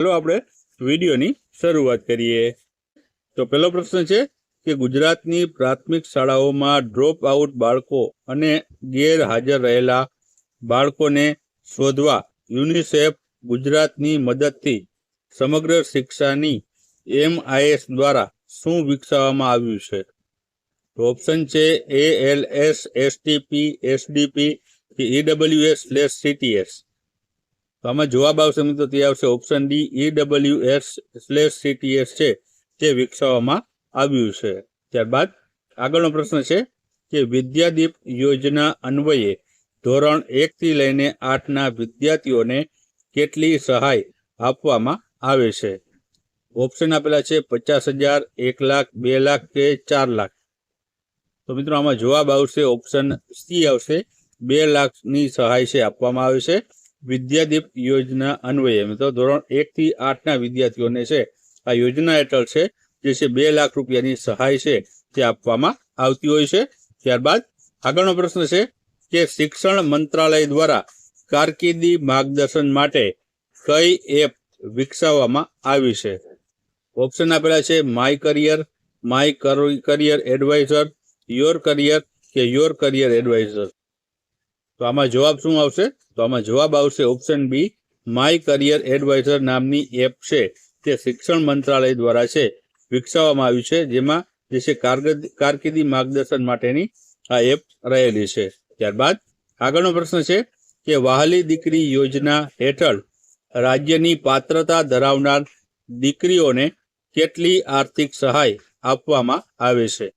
ચાલો આપણે વિડીયોની શરૂઆત કરીએ। તો પહેલો પ્રશ્ન છે કે ગુજરાતની પ્રાથમિક શાળાઓમાં ડ્રોપ આઉટ બાળકો અને ગેરહાજર રહેલા બાળકોને શોધવા યુનિસેફ ગુજરાતની મદદથી સમગ્ર શિક્ષાની MIS દ્વારા શું વિકસાવવામાં આવ્યું છે? તો ઓપ્શન છે ALS, STP, SDP કે EWS/CTS। તો આમાં જવાબ આવશે મિત્રો તે આવશે ઓપ્શન ડી, EWS/CTS છે તે વિકસાવવામાં આવ્યું છે। ત્યારબાદ આગળનો પ્રશ્ન છે કે વિદ્યાદીપ યોજના અન્વયે ધોરણ 1 થી લઈને 8ના વિદ્યાર્થીઓને કેટલી સહાય આપવામાં આવે છે? ઓપ્શન આપેલા છે 50,000, 1 લાખ, 2 લાખ કે 4 લાખ। તો મિત્રો આમાં જવાબ આવશે ઓપ્શન સી આવશે, 2 લાખની સહાય છે આપવામાં આવે છે વિદ્યાદીપ યોજના અન્વયે। મિત્રો ધોરણ 1 થી 8ના વિદ્યાર્થીઓને છે આ યોજના હેઠળ છે જે છે 2 લાખ રૂપિયાની સહાય છે તે આપવામાં આવતી હોય છે। ત્યારબાદ આગળનો પ્રશ્ન છે કે શિક્ષણ મંત્રાલય દ્વારા કારકિર્દી માર્ગદર્શન માટે કઈ એપ વિકસાવવામાં આવી છે? ઓપ્શન આપેલા છે my career, my career advisor, your career કે યોર કરિયર એડવાઇઝર। તો આમાં જવાબ શું આવશે? તો આમાં જવાબ આવશે option B, my career advisor નામની એપ છે તે શિક્ષણ મંત્રાલય દ્વારા છે વિકસાવવામાં આવ્યું છે, જેમાં જે છે કારકિર્દી માર્ગદર્શન માટેની આ એપ રહેલી છે। ત્યારબાદ આગળનો પ્રશ્ન છે કે વહાલી દીકરી યોજના હેઠળ રાજ્યની પાત્રતા ધરાવનાર દીકરીઓને કેટલી આર્થિક સહાય આપવામાં આવે છે?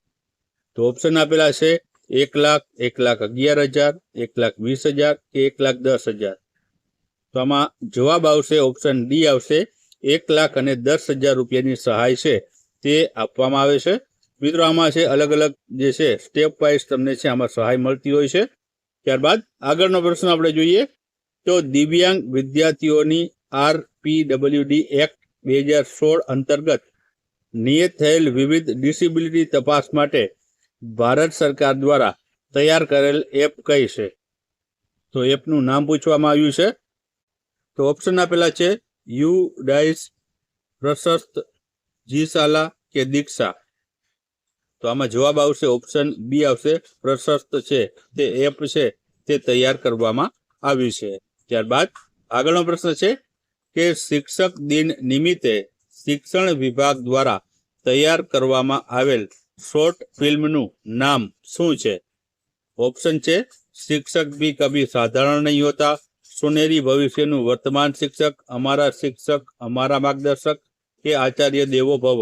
તો ઓપ્શન આપેલા છે 1 લાખ, 1,11,000, 1,20,000 કે 1,10,000। તો આમાં જવાબ આવશે ઓપ્શન ડી આવશે, 1,10,000 રૂપિયાની સહાય છે તે આપવામાં આવે છે। મિત્રો આમાં છે અલગ અલગ જે છે સ્ટેપ વાઇઝ તમને છે આમાં સહાય મળતી હોય છે। ત્યારબાદ આગળનો પ્રશ્ન આપણે જોઈએ તો દિવ્યાંગ વિદ્યાર્થીઓની RPWD એક્ટ 2016 અંતર્ગત નિયત થયેલ વિવિધ ડિસેબિલિટી તપાસ માટે ભારત સરકાર દ્વારા તૈયાર કરેલ એપ કઈ છે? તો એપનું નામ પૂછવામાં આવ્યું છે। તો ઓપ્શન આપેલા છે UDAIS, પ્રશસ્ત, જીશાલા કે દીક્ષા। તો આમાં જવાબ આવશે ઓપ્શન બી આવશે, પ્રશસ્ત છે તે એપ છે તે તૈયાર કરવામાં આવી છે। ત્યારબાદ આગળનો પ્રશ્ન છે કે શિક્ષક દિન નિમિત્તે શિક્ષણ વિભાગ દ્વારા તૈયાર કરવામાં આવેલ શોર્ટ ફિલ્મનું નામ શું છે? ઓપ્શન છે શિક્ષક ભી કભી સાધારણ નહીં હોતા, સુનેરી ભવિષ્યનું વર્તમાન શિક્ષક, અમારા શિક્ષક, અમારા માર્ગદર્શક કે આચાર્ય દેવો ભવ।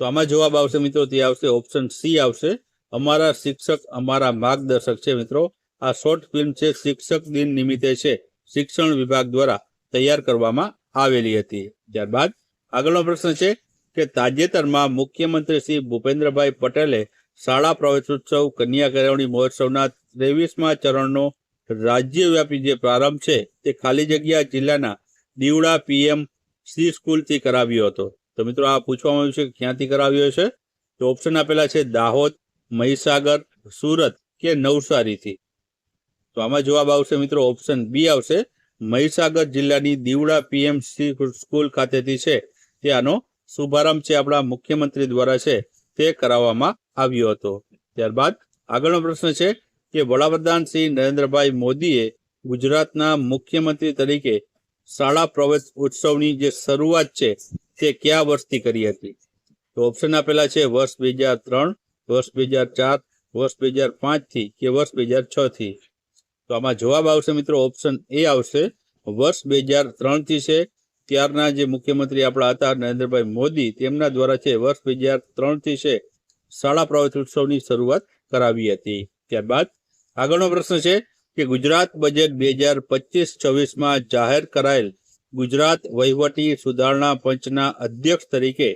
તો આમાં જવાબ આવશે મિત્રો તે આવશે ઓપ્શન સી આવશે, અમારા શિક્ષક, અમારા માર્ગદર્શક છે। મિત્રો આ શોર્ટ ફિલ્મ છે શિક્ષક દિન નિમિત્તે છે શિક્ષણ વિભાગ દ્વારા તૈયાર કરવામાં આવેલી હતી। ત્યારબાદ આગળનો પ્રશ્ન છે કે તાજેતરમાં મુખ્યમંત્રી શ્રી ભૂપેન્દ્રભાઈ પટેલે શાળા પ્રવેશોત્સવ કન્યા કેળવણી મહોત્સવના 23મા ચરણનો રાજ્યવ્યાપી જે પ્રારંભ છે તે ખાલી જગ્યા જિલ્લાના દીવડા PMC સ્કૂલથી કરાવ્યો હતો। તો મિત્રો આ પૂછવામાં આવ્યું છે કે ક્યાંથી કરાવ્યો છે? તો ઓપ્શન આપેલા છે દાહોદ, મહીસાગર, સુરત કે નવસારીથી। તો આમાં જવાબ આવશે મિત્રો ઓપ્શન બી આવશે, મહીસાગર જિલ્લાની દીવડા PMC સ્કૂલ ખાતેથી છે તે આનો શુભારંભ છે આપણા મુખ્યમંત્રી દ્વારા છે તે કરાવવામાં આવ્યો હતો। ત્યારબાદ આગળનો પ્રશ્ન છે કે વડાપ્રધાન શ્રી નરેન્દ્રભાઈ મોદીએ ગુજરાતના મુખ્યમંત્રી તરીકે શાળા પ્રવેશ ઉત્સવની જે શરૂઆત છે તે કયા વર્ષથી કરી હતી? તો ઓપ્શન આપેલા છે વર્ષ 2003, વર્ષ 2004, વર્ષ 2005 થી કે વર્ષ 2006 થી। તો આમાં જવાબ આવશે મિત્રો ઓપ્શન એ આવશે, વર્ષ 2003 થી છે। ત્યારના જે મુખ્યમંત્રી આપણા હતા નરેન્દ્રભાઈ મોદી તેમના દ્વારા છે વર્ષ 2003 થી છે શાળા પ્રવેશ ઉત્સવની શરૂઆત કરાવી હતી। ત્યારબાદ આગળનો પ્રશ્ન છે કે ગુજરાત બજેટ 2025-26માં જાહેર કરાયેલ ગુજરાત વહીવટી સુધારણા પંચના અધ્યક્ષ તરીકે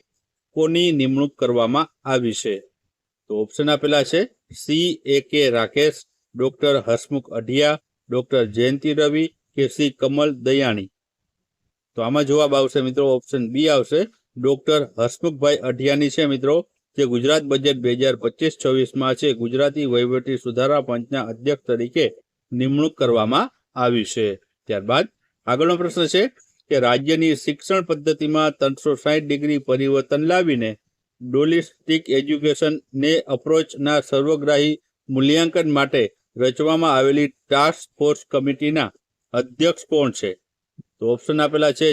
કોની નિમણૂક કરવામાં આવી છે? તો ઓપ્શન આપેલા છે CAK Rakesh, doctor Hasmukh Adhia, doctor Jayanti Ravi કે શ્રી કમલ દયાણી। તો આમાં જવાબ આવશે મિત્રો ઓપ્શન બી આવશે, ડોક્ટર હસમુખભાઈ અઢિયાની છે મિત્રો જે ગુજરાત બજેટ 2025-26માં છે ગુજરાતી વહીવટી સુધારા પંચના અધ્યક્ષ તરીકે નિમણૂક કરવામાં આવી છે। ત્યારબાદ આગળનો પ્રશ્ન છે કે રાજ્યની શિક્ષણ પદ્ધતિમાં 360 ડિગ્રી પરિવર્તન લાવીને ડોલિસ્ટિક એજ્યુકેશનને અપ્રોચના સર્વગ્રાહી મૂલ્યાંકન માટે રચવામાં આવેલી ટાસ્ક ફોર્સ કમિટીના અધ્યક્ષ કોણ છે? તો ઓપ્શન આપેલા છે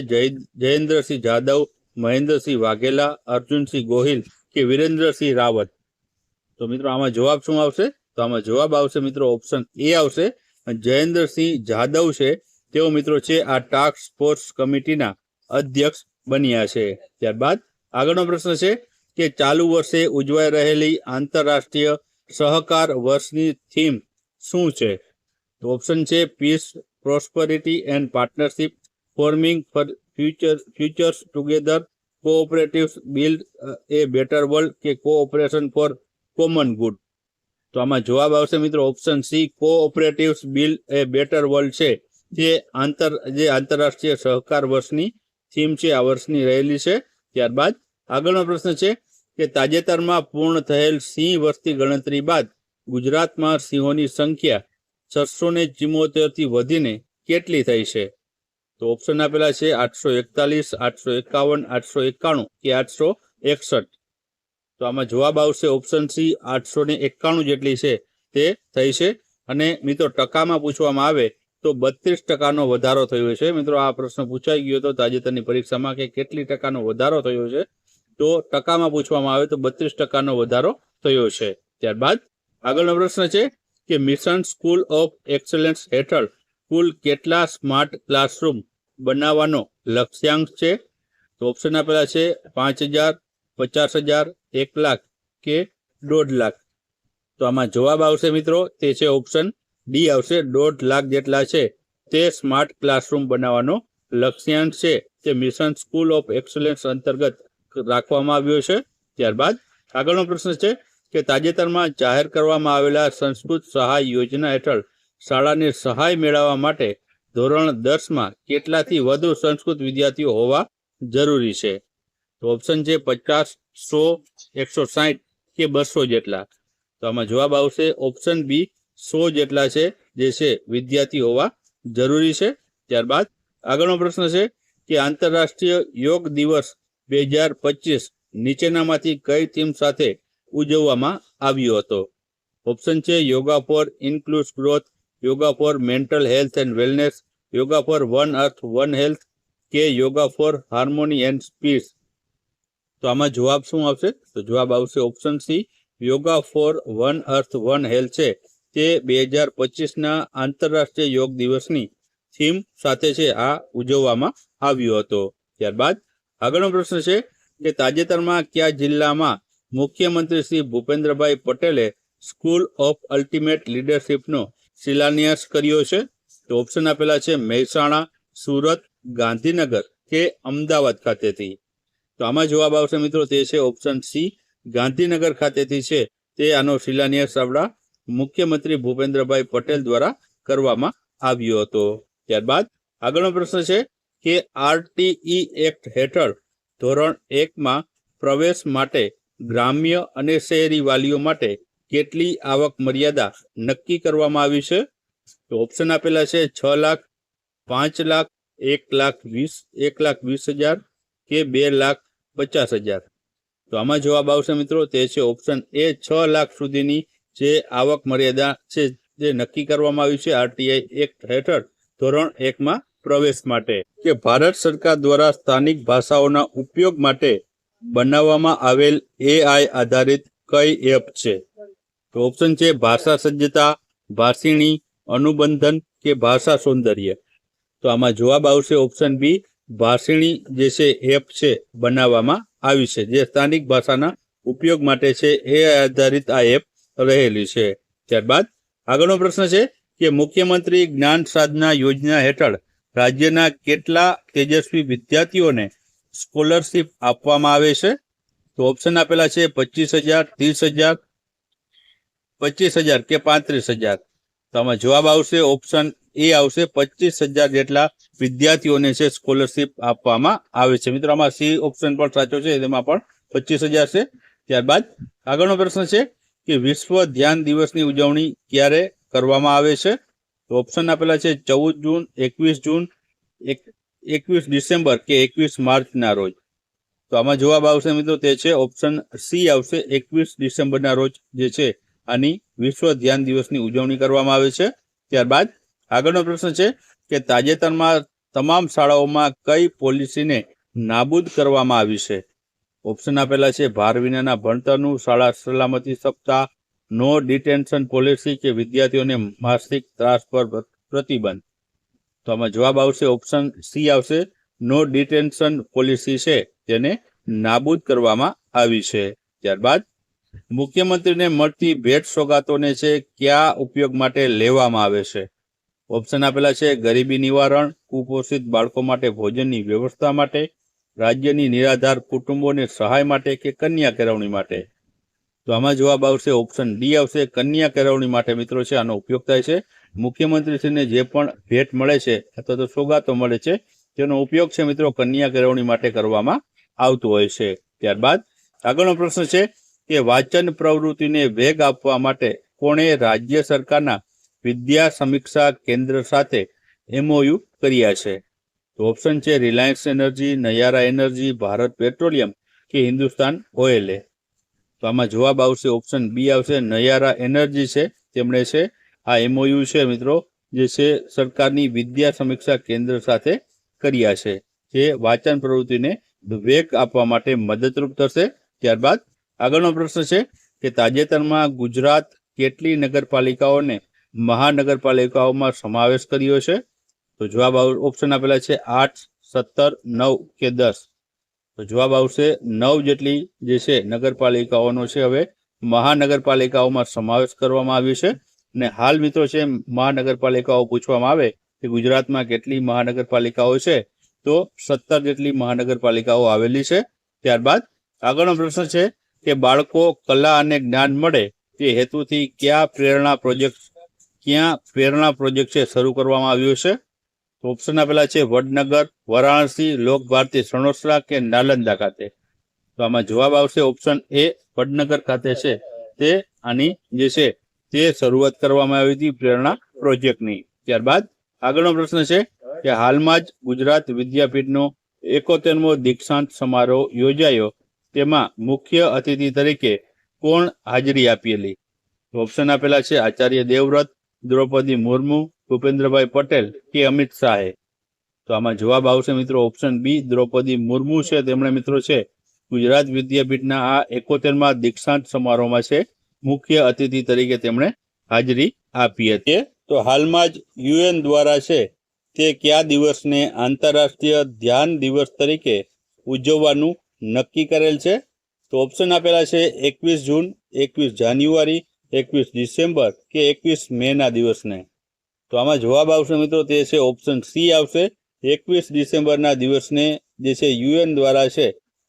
જયેન્દ્રસિંહ જાદવ, મહેન્દ્રસિંહ વાઘેલા, અર્જુનસિંહ ગોહિલ કે વિરેન્દ્રસિંહ રાવત. તો મિત્રો આમાં જવાબ શું આવશે? તો આમાં જવાબ આવશે મિત્રો ઓપ્શન એ આવશે. જયેન્દ્રસિંહ જાદવ છે તેઓ મિત્રો છે આ ટાસ્ક ફોર્સ કમિટીના અધ્યક્ષ બન્યા છે. ત્યારબાદ આગળનો પ્રશ્ન છે કે ચાલુ વર્ષે ઉજવાઈ રહેલી આંતરરાષ્ટ્રીય સહકાર વર્ષની થીમ શું છે? તો ઓપ્શન છે peace, prosperity and partnership, forming for futures together, cooperatives build a better world કે કોઓપરેશન ફોર કોમન ગુડ. તો આમાં જવાબ આવશે મિત્રો option C, cooperatives build a better world છે જે આંતરરાષ્ટ્રીય સહકાર વર્ષની થીમ છે આ વર્ષની રહેલી છે. ત્યારબાદ આગળનો પ્રશ્ન છે કે તાજેતરમાં પૂર્ણ થયેલ સિંહ વસ્તી ગણતરી બાદ ગુજરાતમાં સિંહોની સંખ્યા 674 થી વધીને કેટલી થઈ છે? તો ઓપ્શન આપેલા છે 841, 851, 891 કે 861. તો આમાં જવાબ આવશે ઓપ્શન સી, 891 જેટલી છે તે થઈ છે. અને મિત્રો ટકામાં પૂછવામાં આવે તો 32% વધારો થયો છે. મિત્રો આ પ્રશ્ન પૂછાઈ ગયો હતો તાજેતરની પરીક્ષામાં કે કેટલી ટકાનો વધારો થયો છે, તો ટકામાં પૂછવામાં આવે તો 32% વધારો થયો છે. ત્યારબાદ આગળનો પ્રશ્ન છે કે મિશન સ્કૂલ ઓફ એક્સલન્સ હેઠળ કુલ કેટલા સ્માર્ટ ક્લાસરૂમ બનાવવાનો લક્ષ્યાંક છે? તો ઓપ્શન આપેલા છે 5000, 50,000, 1 લાખ કે 1.5 લાખ. તો આમાં જવાબ આવશે મિત્રો તે છે ઓપ્શન ડી આવશે. 1.5 લાખ જેટલા છે તે સ્માર્ટ ક્લાસરૂમ બનાવવાનો લક્ષ્યાંક છે તે મિશન સ્કૂલ ઓફ એક્સલન્સ અંતર્ગત રાખવામાં આવ્યો છે. ત્યારબાદ આગળનો પ્રશ્ન છે કે તાજેતરમાં જાહેર કરવામાં આવેલા સંસ્કૃત સહાય યોજના હેઠળ શાળાને સહાય મેળવવા માટે ધોરણ 10માં કેટલાથી વધુ સંસ્કૃત વિદ્યાર્થીઓ હોવા જરૂરી છે? તો ઓપ્શન છે 50, 100, 160 કે 200 જેટલા. તો આમાં જવાબ આવશે ઓપ્શન બી, 100 જેટલા છે જે છે વિદ્યાર્થી હોવા જરૂરી છે. ત્યારબાદ આગળનો પ્રશ્ન છે કે આંતરરાષ્ટ્રીય યોગ દિવસ 2025 નીચેનામાંથી કઈ થીમ સાથે ઉજવવામાં આવ્યો હતો? ઓપ્શન છે yoga for inclusive growth, yoga for mental health and wellness, yoga for one earth one health કે yoga for harmony and peace. તો આમાં જવાબ શું આવશે? તો જવાબ આવશે option C, yoga for one earth one health છે તે 2025ના આંતરરાષ્ટ્રીય યોગ દિવસની થીમ સાથે છે આ ઉજવવામાં આવ્યો હતો. ત્યારબાદ આગળનો પ્રશ્ન છે કે તાજેતરમાં કયા જિલ્લામાં મુખ્યમંત્રી શ્રી ભૂપેન્દ્રભાઈ પટેલે સ્કૂલ ઓફ અલ્ટિમેટ લીડરશીપનો શિલાન્યાસ કર્યો છે? તો ઓપ્શન આપેલા છે મહેસાણા, સુરત, ગાંધીનગર કે અમદાવાદ ખાતેથી. તો આમાં જવાબ આવશે મિત્રો તે છે ઓપ્શન સી, ગાંધીનગર ખાતેથી છે તે આનો શિલાન્યાસ આપણા મુખ્યમંત્રી ભૂપેન્દ્રભાઈ પટેલ દ્વારા કરવામાં આવ્યો હતો. ત્યારબાદ આગળનો પ્રશ્ન છે કે આરટીઈ એક્ટ હેઠળ ધોરણ 1માં પ્રવેશ માટે ગ્રામ્ય અને શહેરી વાલીઓ માટે કેટલી આવક મર્યાદા નક્કી કરવામાં આવી છે? તો ઓપ્શન આપેલા છે 6 લાખ, 5 લાખ, 1,20,000 કે 2,50,000. તો આમાં જવાબ આવશે મિત્રો તે છે ઓપ્શન એ, 6 લાખ સુધીની જે આવક મર્યાદા છે જે નક્કી કરવામાં આવી છે આરટીઆઈ એક્ટ હેઠળ ધોરણ 1માં પ્રવેશ માટે. કે ભારત સરકાર દ્વારા સ્થાનિક ભાષાઓના ઉપયોગ માટે બનાવવામાં આવેલ એઆઈ આધારિત કઈ એપ છે? તો ઓપ્શન છે ભાષા સજ્જતા, ભાષિણી, અનુબંધન કે ભાષા સૌંદર્ય. તો આમાં જવાબ આવશે ઓપ્શન બી, ભાષિણી જે છે એપ છે બનાવવામાં આવી છે જે સ્થાનિક ભાષાના ઉપયોગ માટે છે એ આધારિત આ એપ રહેલી છે. ત્યારબાદ આગળનો પ્રશ્ન છે કે મુખ્યમંત્રી જ્ઞાન સાધના યોજના હેઠળ રાજ્યના કેટલા તેજસ્વી વિદ્યાર્થીઓને સ્કોલરશીપ આપવામાં આવે છે? તો ઓપ્શન આપેલા છે 25,000, 30,000, 25,000 કે 35,000. તો આમાં જવાબ આવશે ઓપ્શન એ આવશે 25,000 જેટલા વિદ્યાર્થીઓને છે સ્કોલરશીપ આપવામાં આવે છે. મિત્રો આમાં સી ઓપ્શન પણ સાચો છે, તેમાં પણ 25,000 છે. ત્યારબાદ આગળનો પ્રશ્ન છે કે વિશ્વ ધ્યાન દિવસની ઉજવણી ક્યારે કરવામાં આવે છે? તો ઓપ્શન આપેલા છે 14 જૂન, 21 જૂન, 21 ડિસેમ્બર કે 21 માર્ચના રોજ? તો આમાં જવાબ આવશે મિત્રો તે છે ઓપ્શન સી આવશે, 21 ડિસેમ્બરના રોજ જે છે આની વિશ્વ ધ્યાન દિવસની ઉજવણી કરવામાં આવે છે. ત્યારબાદ આગળનો પ્રશ્ન છે કે તાજેતરમાં તમામ શાળાઓમાં કઈ પોલિસીને નાબૂદ કરવામાં આવી છે? ઓપ્શન આપેલા છે ભાર વિનાના ભણતરનું, શાળા સલામતી સપ્તાહ, નો ડિટેન્શન પોલિસી કે વિદ્યાર્થીઓને માનસિક ત્રાસ પર પ્રતિબંધ. તો આમાં જવાબ આવશે ઓપ્શન સી આવશે, નો ડિટેન્શન પોલિસી છે તેને નાબૂદ કરવામાં આવી છે. ત્યારબાદ મુખ્યમંત્રીને મળતી ભેટ સોગાતોને છે કયા ઉપયોગ માટે લેવામાં આવે છે? ઓપ્શન આપેલા છે ગરીબી નિવારણ, કુપોષિત બાળકો માટે ભોજનની વ્યવસ્થા માટે, રાજ્યની નિરાધાર કુટુંબોને સહાય માટે કે કન્યા કેળવણી માટે. તો આમાં જવાબ આવશે ઓપ્શન ડી આવશે, કન્યા કેળવણી માટે મિત્રો છે આનો ઉપયોગ થાય છે. મુખ્યમંત્રીશ્રીને જે પણ ભેટ મળે છે અથવા તો સોગાતો મળે છે તેનો ઉપયોગ છે મિત્રો કન્યા કેળવણી માટે કરવામાં આવતું હોય છે. ત્યારબાદ આગળનો પ્રશ્ન છે કે વાંચન પ્રવૃત્તિને વેગ આપવા માટે કોણે રાજ્ય સરકારના વિદ્યા સમીક્ષા કેન્દ્ર સાથે MOU કર્યા છે? તો ઓપ્શન છે Reliance energy, Nayara energy, Bharat petroleum કે હિન્દુસ્તાન ઓઇલે. તો આમાં જવાબ આવશે ઓપ્શન બી આવશે, નયારા એનર્જી છે તેમણે છે આ MOU છે મિત્રો જે છે સરકારની વિદ્યા સમીક્ષા કેન્દ્ર સાથે કર્યા છે, જે વાંચન પ્રવૃત્તિને વેગ આપવા માટે મદદરૂપ થશે. ત્યારબાદ આગળનો પ્રશ્ન છે કે તાજેતરમાં ગુજરાત કેટલી નગરપાલિકાઓને મહાનગરપાલિકાઓમાં સમાવેશ કર્યો છે? તો જવાબ ઓપ્શન આપેલા છે 8, 17, 9 કે 10. તો જવાબ આવશે 9 જેટલી જે છે નગરપાલિકાઓનો છે હવે મહાનગરપાલિકાઓમાં સમાવેશ કરવામાં આવ્યો છે. અને હાલ મિત્રો છે મહાનગરપાલિકાઓ પૂછવામાં આવે કે ગુજરાતમાં કેટલી મહાનગરપાલિકાઓ છે તો 17 જેટલી મહાનગરપાલિકાઓ આવેલી છે. ત્યારબાદ આગળનો પ્રશ્ન છે કે બાળકો કલા અને જ્ઞાન મળે તે હેતુથી ક્યાં પ્રેરણા પ્રોજેક્ટ છે શરૂ કરવામાં આવ્યો છે? તો ઓપ્શન આપેલા છે વડનગર, વારાણસી, લોકભારતી સણોસરા કે નાલંદા ખાતે. તો આમાં જવાબ આવશે ઓપ્શન એ, વડનગર ખાતે છે તે આની જે છે તે શરૂઆત કરવામાં આવી હતી પ્રેરણા પ્રોજેક્ટની. ત્યારબાદ આગળનો પ્રશ્ન છે કે હાલમાં જ ગુજરાત વિદ્યાપીઠનો 71મો દીક્ષાંત સમારોહ યોજાયો, તેમાં મુખ્ય અતિથિ તરીકે કોણ હાજરી આપેલી? ઓપ્શન આપેલા છે આચાર્ય દેવવ્રત, દ્રૌપદી મુર્મુ, ભૂપેન્દ્રભાઈ પટેલ કે અમિત શાહે. તો આમાં જવાબ આવશે મિત્રો ઓપ્શન બી, દ્રૌપદી મુર્મુ છે તેમણે મિત્રો છે ગુજરાત વિદ્યાપીઠના આ 71મા દીક્ષાંત સમારોહમાં છે મુખ્ય અતિથિ તરીકે તેમણે હાજરી આપી હતી. તો હાલમાં જ UN દ્વારા છે તે કયા દિવસને આંતરરાષ્ટ્રીય ધ્યાન દિવસ તરીકે ઉજવવાનું નક્કી કરેલ છે? તો ઓપ્શન આપેલા છે 21 જૂન, 21 જાન્યુઆરી, 21 ડિસેમ્બર કે 21 મેના દિવસને. તો આમાં જવાબ આવશે મિત્રો તે છે ઓપ્શન સી આવશે, 21 ડિસેમ્બરના દિવસને જે છે UN દ્વારા છે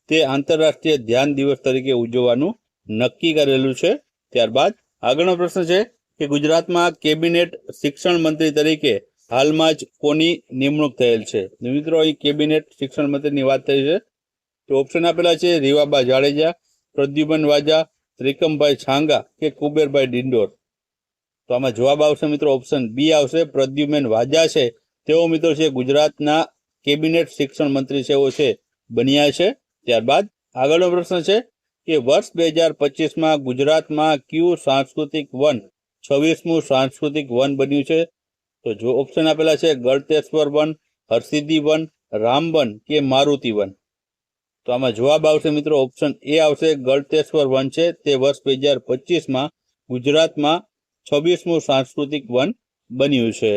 તે આંતરરાષ્ટ્રીય ધ્યાન દિવસ તરીકે ઉજવવાનું નક્કી કરેલું છે. ત્યારબાદ આગળનો પ્રશ્ન છે કે ગુજરાતમાં કેબિનેટ શિક્ષણ મંત્રી તરીકે હાલમાં જ કોની નિમણૂક થયેલ છે? મિત્રો અહીં કેબિનેટ શિક્ષણ મંત્રીની વાત થઈ છે. તો ઓપ્શન આપેલા છે રીવાબા જાડેજા, પ્રદ્યુમન વાજા, ત્રિકમભાઈ છાંગા કે કુબેરભાઈ ડિંડોર. તો આમાં જવાબ આવશે મિત્રો ઓપ્શન બી આવશે, પ્રદ્યુમન વાજા છે તેઓ મિત્રો છે ગુજરાતના કેબિનેટ શિક્ષણ મંત્રી છે બન્યા છે. ત્યારબાદ આગળનો પ્રશ્ન છે કે વર્ષ 2025માં ગુજરાતમાં કયું સાંસ્કૃતિક વન 26મું સાંસ્કૃતિક વન બન્યું છે? તો જો ઓપ્શન આપેલા છે Galteshwar one, Harsiddhi one, Ram one કે મારુતિ વન. તો આમાં જવાબ આવશે મિત્રો ઓપ્શન એ આવશે, ગળતેશ્વર વન છે તે વર્ષ 2025માં ગુજરાતમાં 26મું સાંસ્કૃતિક વન બન્યું છે.